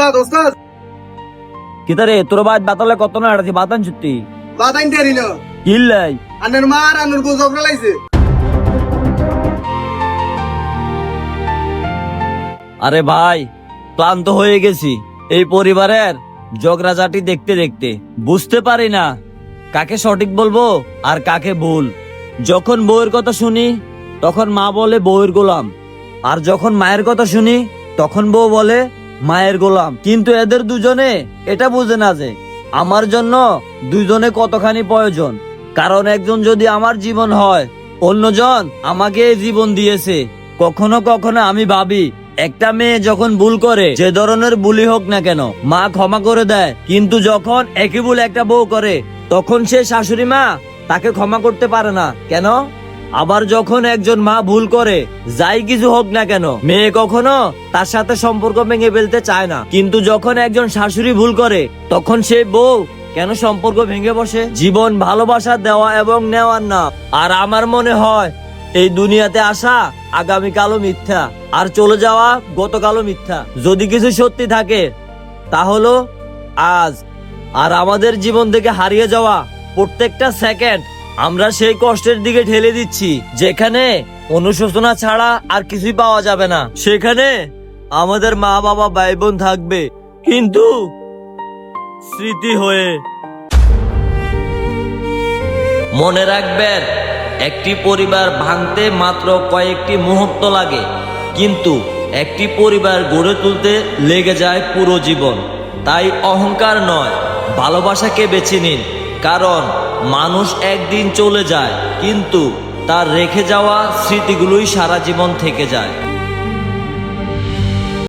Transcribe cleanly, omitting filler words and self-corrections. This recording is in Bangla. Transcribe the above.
ওস্তাদ ওস্তাদ কিতারে তোর বাদ বাতালে কত না আড়াছি বাতান ছুটি বাদাইন দেরিল কিল্লাই আনের মার আনুর গো জবরা লাইছে। আরে ভাই ক্লান্ত হয়ে গেছি এই পরিবারের ঝগড়াঝাটি দেখতে দেখতে। বুঝতে পারি না কাকে সঠিক বলবো আর কাকে ভুল। যখন বউয়ের কথা শুনি তখন মা বলে বউয়ের গোলাম, আর যখন মায়ের কথা শুনি তখন বউ বলে মায়ের গোলাম। কিন্তু এদের দুজনে এটা বুঝে না যে আমার জন্য দুজনে কতখানি প্রয়োজন। কারণ একজন যদি আমার জীবন হয়, অন্যজন আমাকে এই জীবন দিয়েছে। কখনো কখনো আমি ভাবি একটা মেয়ে যখন ভুল করে, যে ধরনের ভুলই হোক না কেন, মা ক্ষমা করে দেয়। কিন্তু যখন একই ভুল একটা বউ করে তখন সে শাশুড়ি মা তাকে ক্ষমা করতে পারে না কেন? আবার যখন একজন মা ভুল করে, যাই কিছু হোক না কেন, মেয়ে কখনো তার সাথে সম্পর্ক ভেঙে ফেলতে চায় না। কিন্তু যখন একজন শাশুড়ি ভুল করে তখন সেই বউ কেন সম্পর্ক ভেঙে বসে? জীবন ভালোবাসা দেওয়া এবং নেওয়ার না। আর আমার মনে হয় এই দুনিয়াতে আসা আগামীকালও মিথ্যা, আর চলে যাওয়া গতকালও মিথ্যা। যদি কিছু সত্যি থাকে তা হলো আজ। আর আমাদের জীবন থেকে হারিয়ে যাওয়া প্রত্যেকটা সেকেন্ড আমরা সেই কষ্টের দিকে ঠেলে দিচ্ছি যেখানে অনুশোচনা ছাড়া আর কিছুই পাওয়া যাবে না। সেখানে আমাদের মা বাবা ভাই বোন থাকবে, কিন্তু স্মৃতি হয়ে। মনে রাখবেন, একটি পরিবার ভাঙতে মাত্র কয়েকটি মুহূর্ত লাগে, কিন্তু একটি পরিবার গড়ে তুলতে লেগে যায় পুরো জীবন। তাই অহংকার নয়, ভালোবাসাকে বেছে নিন। কারণ মানুষ একদিন চলে যায়, কিন্তু তার রেখে যাওয়া স্মৃতিগুলোই সারা জীবন থেকে যায়।